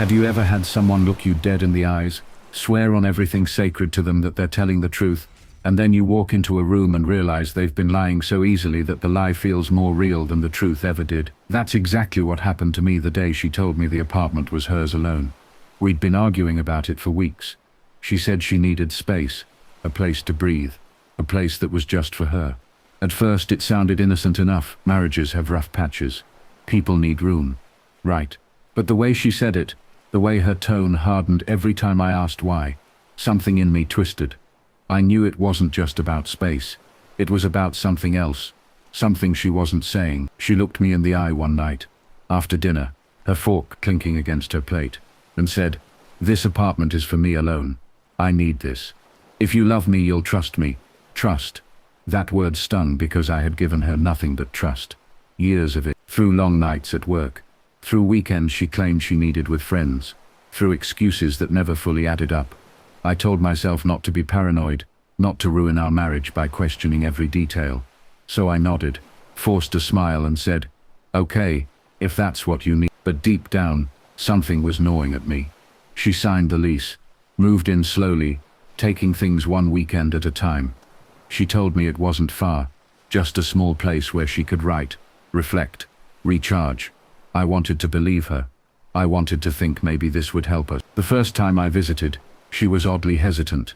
Have you ever had someone look you dead in the eyes, swear on everything sacred to them that they're telling the truth, and then you walk into a room and realize they've been lying so easily that the lie feels more real than the truth ever did? That's exactly what happened to me the day she told me the apartment was hers alone. We'd been arguing about it for weeks. She said she needed space, a place to breathe, a place that was just for her. At first it sounded innocent enough. Marriages have rough patches. People need room. Right. But the way she said it, the way her tone hardened every time I asked why, something in me twisted. I knew it wasn't just about space. It was about something else. Something she wasn't saying. She looked me in the eye one night, after dinner, her fork clinking against her plate, and said, "This apartment is for me alone. I need this. If you love me, you'll trust me." Trust. That word stung because I had given her nothing but trust. Years of it. Through long nights at work. Through weekends she claimed she needed with friends. Through excuses that never fully added up. I told myself not to be paranoid, not to ruin our marriage by questioning every detail. So I nodded, forced a smile and said, "Okay, if that's what you need." But deep down, something was gnawing at me. She signed the lease, moved in slowly, taking things one weekend at a time. She told me it wasn't far, just a small place where she could write, reflect, recharge. I wanted to believe her. I wanted to think maybe this would help us. The first time I visited, she was oddly hesitant.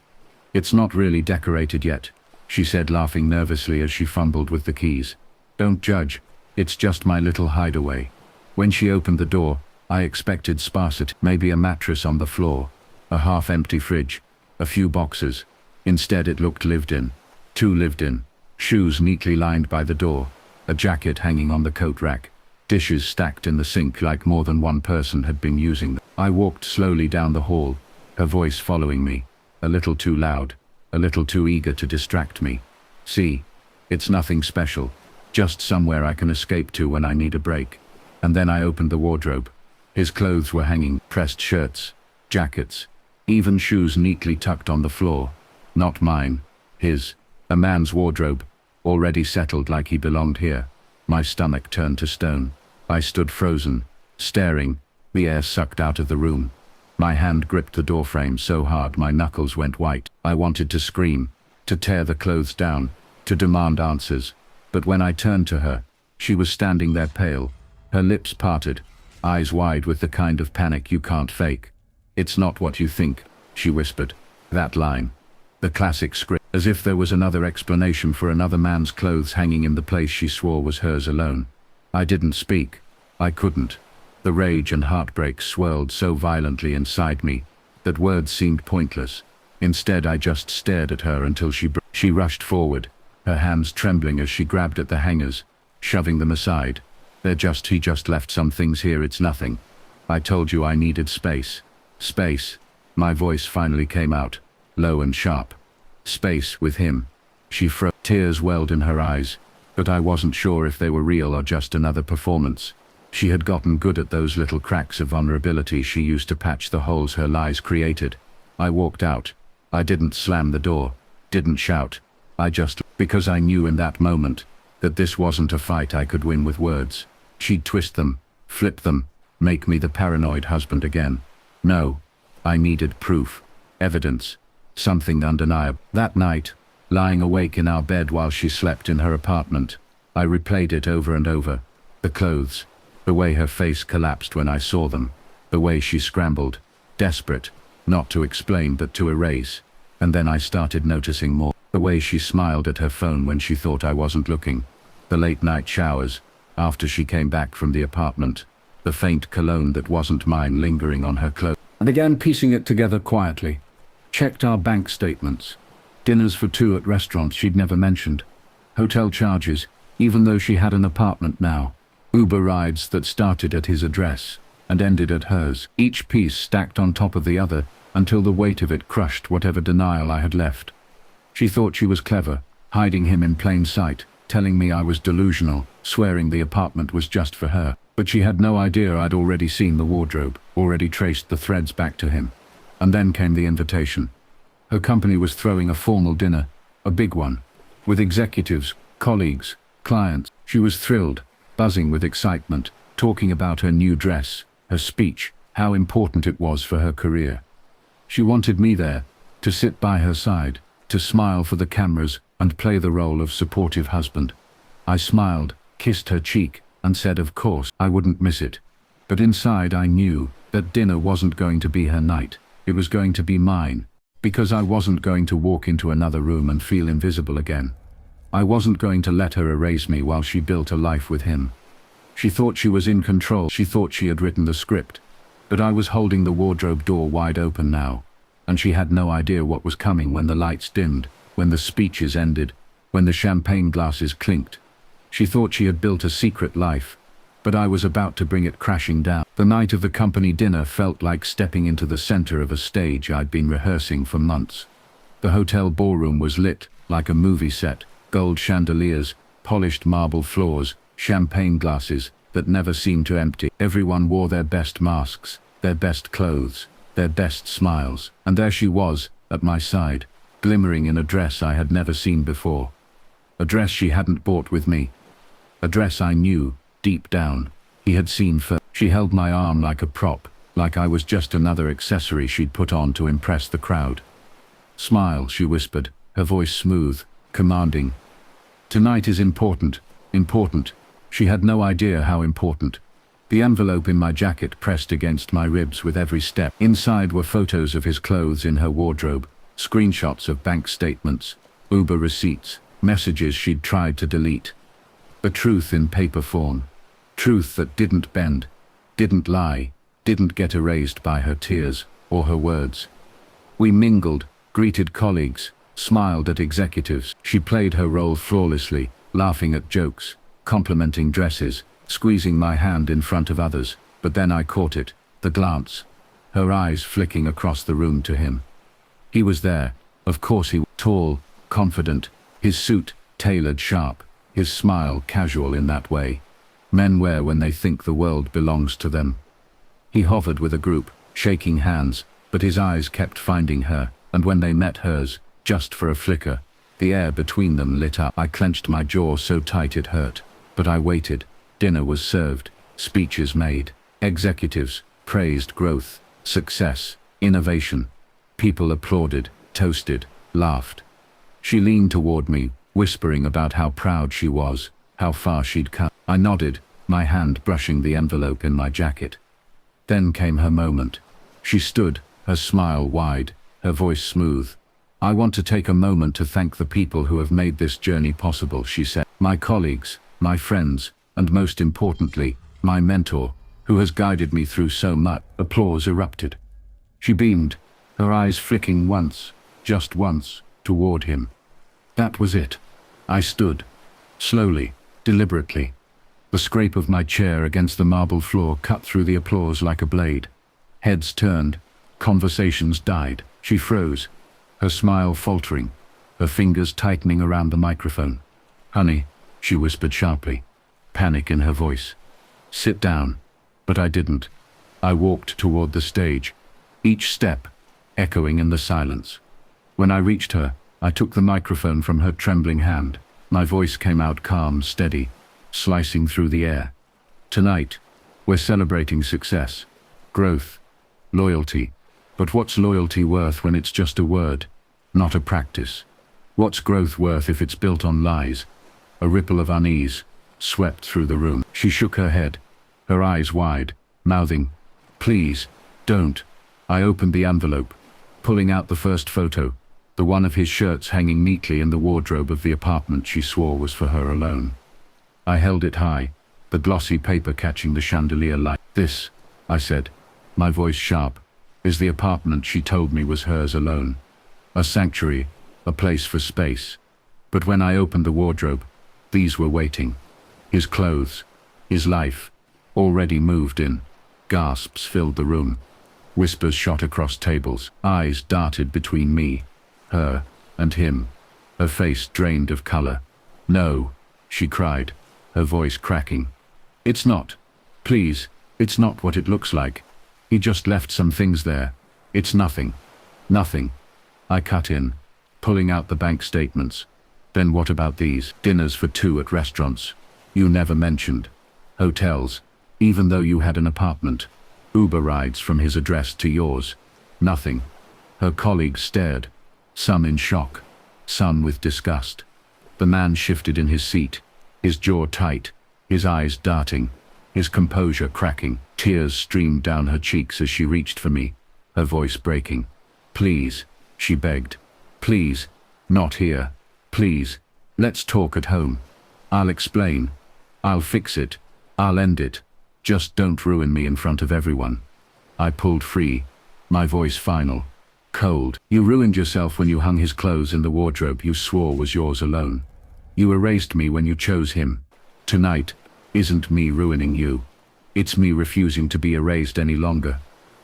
"It's not really decorated yet," she said, laughing nervously as she fumbled with the keys. "Don't judge. It's just my little hideaway." When she opened the door, I expected sparsity, maybe a mattress on the floor, a half-empty fridge, a few boxes. Instead it looked lived in. Too lived in. Shoes neatly lined by the door, a jacket hanging on the coat rack, dishes stacked in the sink like more than one person had been using them. I walked slowly down the hall, her voice following me, a little too loud, a little too eager to distract me. "See, it's nothing special, just somewhere I can escape to when I need a break." And then I opened the wardrobe. His clothes were hanging, pressed shirts, jackets, even shoes neatly tucked on the floor. Not mine, his. A man's wardrobe, already settled like he belonged here. My stomach turned to stone. I stood frozen, staring, the air sucked out of the room. My hand gripped the doorframe so hard my knuckles went white. I wanted to scream, to tear the clothes down, to demand answers. But when I turned to her, she was standing there pale, her lips parted, eyes wide with the kind of panic you can't fake. "It's not what you think," she whispered. That line. The classic script. As if there was another explanation for another man's clothes hanging in the place she swore was hers alone. I didn't speak. I couldn't. The rage and heartbreak swirled so violently inside me that words seemed pointless. Instead I just stared at her until she rushed forward, her hands trembling as she grabbed at the hangers, shoving them aside. He just left some things here, it's nothing. I told you I needed space." Space. My voice finally came out, low and sharp. Space with him. She froze. Tears welled in her eyes, but I wasn't sure if they were real or just another performance. She had gotten good at those little cracks of vulnerability she used to patch the holes her lies created. I walked out. I didn't slam the door, didn't shout. Because I knew in that moment that this wasn't a fight I could win with words. She'd twist them, flip them, make me the paranoid husband again. No, I needed proof, evidence, something undeniable. That night, lying awake in our bed while she slept in her apartment, I replayed it over and over. The clothes, the way her face collapsed when I saw them, the way she scrambled, desperate, not to explain but to erase. And then I started noticing more. The way she smiled at her phone when she thought I wasn't looking, the late night showers, after she came back from the apartment, the faint cologne that wasn't mine lingering on her clothes. I began piecing it together quietly. Checked our bank statements. Dinners for two at restaurants she'd never mentioned. Hotel charges, even though she had an apartment now. Uber rides that started at his address and ended at hers, each piece stacked on top of the other until the weight of it crushed whatever denial I had left. She thought she was clever, hiding him in plain sight, telling me I was delusional, swearing the apartment was just for her. But she had no idea I'd already seen the wardrobe, already traced the threads back to him. And then came the invitation. Her company was throwing a formal dinner, a big one, with executives, colleagues, clients. She was thrilled, buzzing with excitement, talking about her new dress, her speech, how important it was for her career. She wanted me there, to sit by her side, to smile for the cameras and play the role of supportive husband. I smiled, kissed her cheek, and said of course I wouldn't miss it. But inside I knew that dinner wasn't going to be her night. It was going to be mine, because I wasn't going to walk into another room and feel invisible again. I wasn't going to let her erase me while she built a life with him. She thought she was in control. She thought she had written the script. But I was holding the wardrobe door wide open now, and she had no idea what was coming when the lights dimmed, when the speeches ended, when the champagne glasses clinked. She thought she had built a secret life, but I was about to bring it crashing down. The night of the company dinner felt like stepping into the center of a stage I'd been rehearsing for months. The hotel ballroom was lit like a movie set, gold chandeliers, polished marble floors, champagne glasses that never seemed to empty. Everyone wore their best masks, their best clothes, their best smiles, and there she was, at my side, glimmering in a dress I had never seen before. A dress she hadn't bought with me. A dress I knew, deep down, he had seen first. She held my arm like a prop, like I was just another accessory she'd put on to impress the crowd. "Smile," she whispered, her voice smooth, commanding. "Tonight is important, important." She had no idea how important. The envelope in my jacket pressed against my ribs with every step. Inside were photos of his clothes in her wardrobe, screenshots of bank statements, Uber receipts, messages she'd tried to delete. The truth in paper form. Truth that didn't bend, didn't lie, didn't get erased by her tears or her words. We mingled, greeted colleagues, smiled at executives. She played her role flawlessly, laughing at jokes, complimenting dresses, squeezing my hand in front of others. But then I caught it, the glance, her eyes flicking across the room to him. He was there, of course he was. Tall, confident, his suit tailored sharp, his smile casual in that way men wear when they think the world belongs to them. He hovered with a group, shaking hands, but his eyes kept finding her, and when they met hers, just for a flicker, the air between them lit up. I clenched my jaw so tight it hurt, but I waited. Dinner was served, speeches made. Executives praised growth, success, innovation. People applauded, toasted, laughed. She leaned toward me, whispering about how proud she was, how far she'd come. I nodded, my hand brushing the envelope in my jacket. Then came her moment. She stood, her smile wide, her voice smooth. "I want to take a moment to thank the people who have made this journey possible," she said. "My colleagues, my friends, and most importantly, my mentor, who has guided me through so much." Applause erupted. She beamed, her eyes flicking once, just once, toward him. That was it. I stood, slowly, deliberately. The scrape of my chair against the marble floor cut through the applause like a blade. Heads turned, conversations died. She froze, her smile faltering, her fingers tightening around the microphone. "Honey," she whispered sharply, panic in her voice. "Sit down." But I didn't. I walked toward the stage, each step echoing in the silence. When I reached her, I took the microphone from her trembling hand. My voice came out calm, steady, slicing through the air. "Tonight, we're celebrating success, growth, loyalty. But what's loyalty worth when it's just a word, not a practice? What's growth worth if it's built on lies?" A ripple of unease swept through the room. She shook her head, her eyes wide, mouthing, "Please, don't." I opened the envelope, pulling out the first photo, the one of his shirts hanging neatly in the wardrobe of the apartment she swore was for her alone. I held it high, the glossy paper catching the chandelier light. "This," I said, my voice sharp, "is the apartment she told me was hers alone. A sanctuary, a place for space." But when I opened the wardrobe, these were waiting. His clothes, his life, already moved in. Gasps filled the room. Whispers shot across tables. Eyes darted between me, her, and him. Her face drained of color. "No," she cried, her voice cracking. "It's not. Please, it's not what it looks like. He just left some things there. It's nothing. Nothing." I cut in, pulling out the bank statements. "Then what about these? Dinners for two at restaurants. You never mentioned. Hotels, even though you had an apartment. Uber rides from his address to yours. Nothing. Her colleagues stared, some in shock, some with disgust. The man shifted in his seat, his jaw tight, his eyes darting, his composure cracking. Tears streamed down her cheeks as she reached for me, her voice breaking. "Please," she begged. "Please, not here. Please, let's talk at home. I'll explain. I'll fix it. I'll end it. Just don't ruin me in front of everyone." I pulled free, my voice final, cold. "You ruined yourself when you hung his clothes in the wardrobe you swore was yours alone. You erased me when you chose him. Tonight isn't me ruining you. It's me refusing to be erased any longer."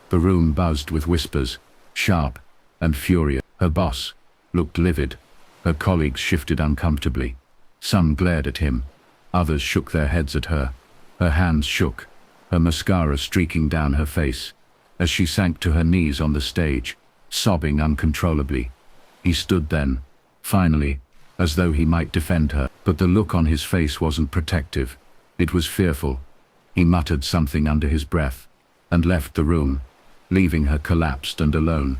The room buzzed with whispers, sharp and furious. Her boss looked livid. Her colleagues shifted uncomfortably. Some glared at him. Others shook their heads at her. Her hands shook, her mascara streaking down her face, as she sank to her knees on the stage, sobbing uncontrollably. He stood then, finally, as though he might defend her. But the look on his face wasn't protective. It was fearful. He muttered something under his breath, and left the room, leaving her collapsed and alone.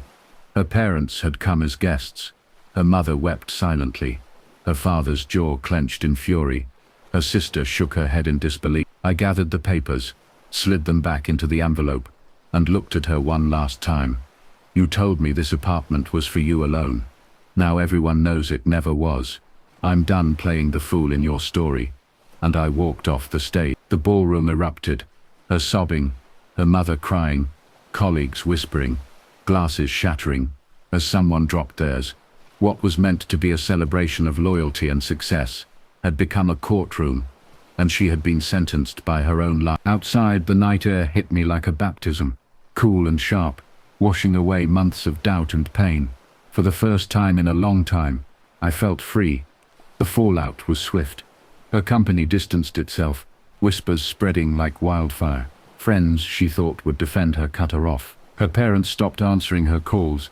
Her parents had come as guests. Her mother wept silently. Her father's jaw clenched in fury. Her sister shook her head in disbelief. I gathered the papers, slid them back into the envelope, and looked at her one last time. "You told me this apartment was for you alone. Now everyone knows it never was. I'm done playing the fool in your story." And I walked off the stage. The ballroom erupted, her sobbing, her mother crying, colleagues whispering, glasses shattering, as someone dropped theirs. What was meant to be a celebration of loyalty and success had become a courtroom, and she had been sentenced by her own life. Outside, the night air hit me like a baptism, cool and sharp, washing away months of doubt and pain. For the first time in a long time, I felt free. The fallout was swift. Her company distanced itself, whispers spreading like wildfire. Friends she thought would defend her cut her off. Her parents stopped answering her calls.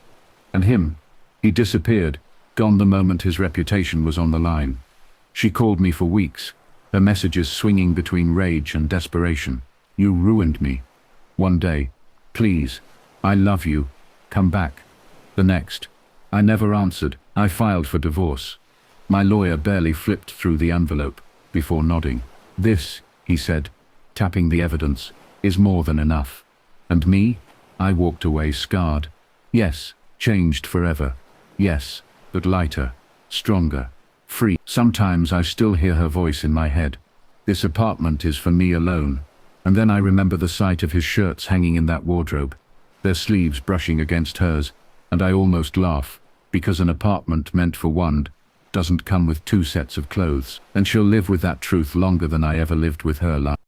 And him, he disappeared, gone the moment his reputation was on the line. She called me for weeks, her messages swinging between rage and desperation. "You ruined me." One day, "Please, I love you, come back." The next, I never answered. I filed for divorce. My lawyer barely flipped through the envelope before nodding. "This," he said, tapping the evidence, "is more than enough." And me? I walked away scarred. Yes, changed forever. Yes, but lighter, stronger, free. Sometimes I still hear her voice in my head. "This apartment is for me alone." And then I remember the sight of his shirts hanging in that wardrobe, their sleeves brushing against hers, and I almost laugh, because an apartment meant for one doesn't come with two sets of clothes. And she'll live with that truth longer than I ever lived with her life.